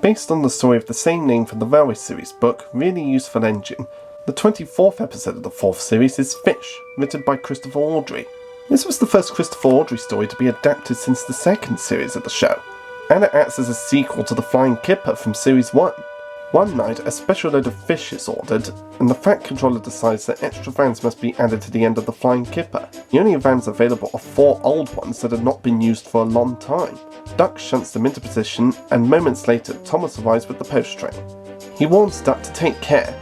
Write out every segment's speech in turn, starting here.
based on the story of the same name from the Railway series book, Really Useful Engine. The 24th episode of the 4th series is Fish, written by Christopher Awdry. This was the first Christopher Awdry story to be adapted since the 2nd series of the show, and it acts as a sequel to the Flying Kipper from series 1. One night, a special load of fish is ordered, and the Fat Controller decides that extra vans must be added to the end of the Flying Kipper. The only vans available are 4 old ones that had not been used for a long time. Duck shunts them into position, and moments later, Thomas arrives with the post train. He warns Duck to take care,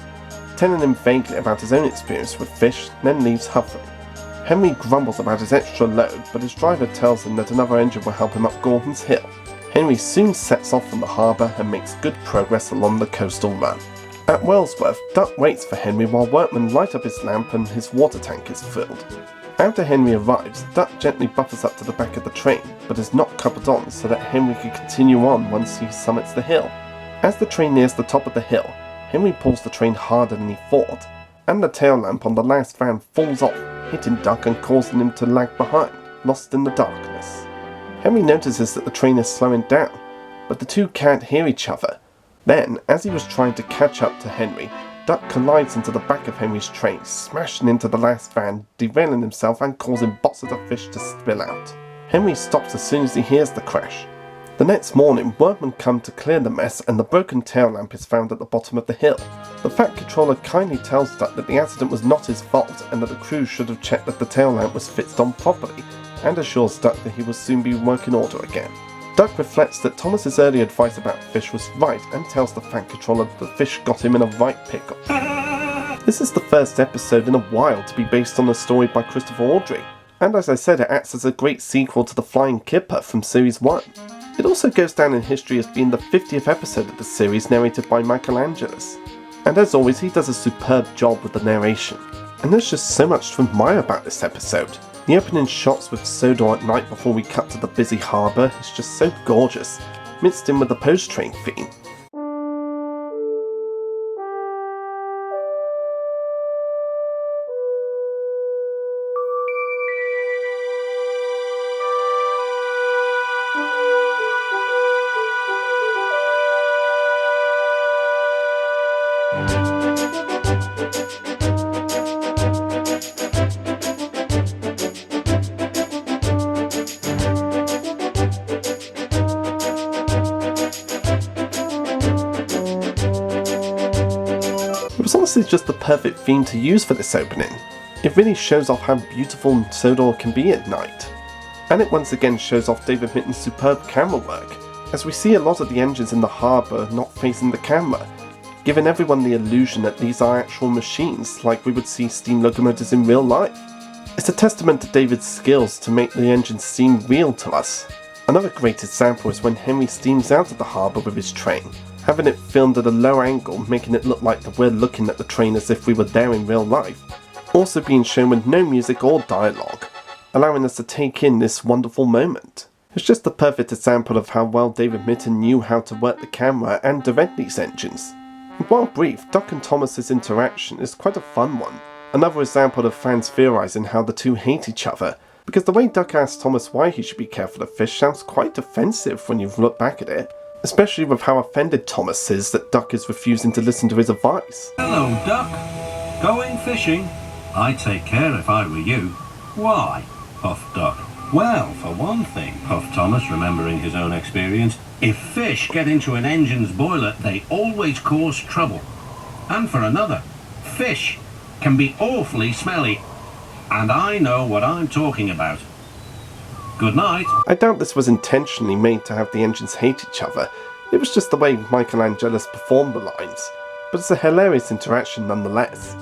telling him vaguely about his own experience with fish, then leaves huffily. Henry grumbles about his extra load, but his driver tells him that another engine will help him up Gordon's Hill. Henry soon sets off from the harbour and makes good progress along the coastal run. At Wellsworth, Duck waits for Henry while workmen light up his lamp and his water tank is filled. After Henry arrives, Duck gently buffers up to the back of the train, but is not coupled on so that Henry can continue on once he summits the hill. As the train nears the top of the hill, Henry pulls the train harder than he thought, and the tail lamp on the last van falls off, hitting Duck and causing him to lag behind, lost in the darkness. Henry notices that the train is slowing down, but the two can't hear each other. Then, as he was trying to catch up to Henry, Duck collides into the back of Henry's train, smashing into the last van, derailing himself and causing bosses of fish to spill out. Henry stops as soon as he hears the crash. The next morning, workmen come to clear the mess and the broken tail lamp is found at the bottom of the hill. The Fat Controller kindly tells Duck that the accident was not his fault and that the crew should have checked that the tail lamp was fixed on properly, and assures Duck that he will soon be working order again. Duck reflects that Thomas's early advice about fish was right and tells the Fat Controller that the fish got him in a right pickle. This is the first episode in a while to be based on a story by Christopher Awdry, and as I said, it acts as a great sequel to the Flying Kipper from series 1. It also goes down in history as being the 50th episode of the series narrated by Michelangelos. And as always, he does a superb job with the narration. And there's just so much to admire about this episode. The opening shots with Sodor at night before we cut to the busy harbour is just so gorgeous, mixed in with the post-train theme. It was honestly just the perfect theme to use for this opening. It really shows off how beautiful Sodor can be at night. And it once again shows off David Mitten's superb camera work, as we see a lot of the engines in the harbour not facing the camera, giving everyone the illusion that these are actual machines like we would see steam locomotives in real life. It's a testament to David's skills to make the engines seem real to us. Another great example is when Henry steams out of the harbour with his train, having it filmed at a low angle, making it look like that we're looking at the train as if we were there in real life, also being shown with no music or dialogue, allowing us to take in this wonderful moment. It's just the perfect example of how well David Mitten knew how to work the camera and direct these engines. And while brief, Duck and Thomas's interaction is quite a fun one, another example of fans theorising how the two hate each other, because the way Duck asks Thomas why he should be careful of fish sounds quite offensive when you look back at it, especially with how offended Thomas is that Duck is refusing to listen to his advice. Hello, Duck. Going fishing? I'd take care if I were you. Why? Puffed Duck. Well, for one thing, puffed Thomas, remembering his own experience, if fish get into an engine's boiler, they always cause trouble. And for another, fish can be awfully smelly. And I know what I'm talking about. Good night. I doubt this was intentionally made to have the engines hate each other. It was just the way Michelangelos performed the lines. But it's a hilarious interaction nonetheless.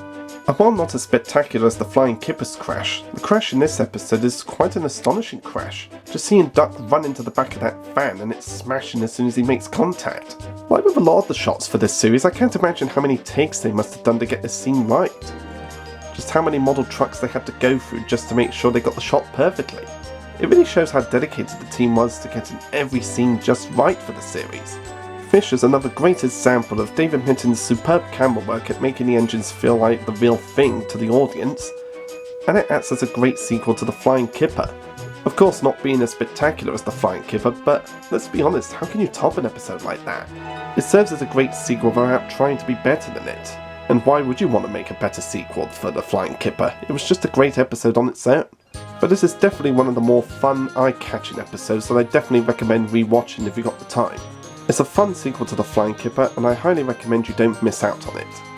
And while not as spectacular as the Flying Kipper's crash, the crash in this episode is quite an astonishing crash. Just seeing Duck run into the back of that van and it's smashing as soon as he makes contact. Like with a lot of the shots for this series, I can't imagine how many takes they must have done to get this scene right. Just how many model trucks they had to go through just to make sure they got the shot perfectly. It really shows how dedicated the team was to getting every scene just right for the series. Fish is another great example of David Mitten's superb camera work at making the engines feel like the real thing to the audience, and it acts as a great sequel to the Flying Kipper. Of course, not being as spectacular as the Flying Kipper, but let's be honest, how can you top an episode like that? It serves as a great sequel without trying to be better than it. And why would you want to make a better sequel for the Flying Kipper? It was just a great episode on its own. But this is definitely one of the more fun, eye-catching episodes that I definitely recommend rewatching if you got the time. It's a fun sequel to the Flying Kipper, and I highly recommend you don't miss out on it.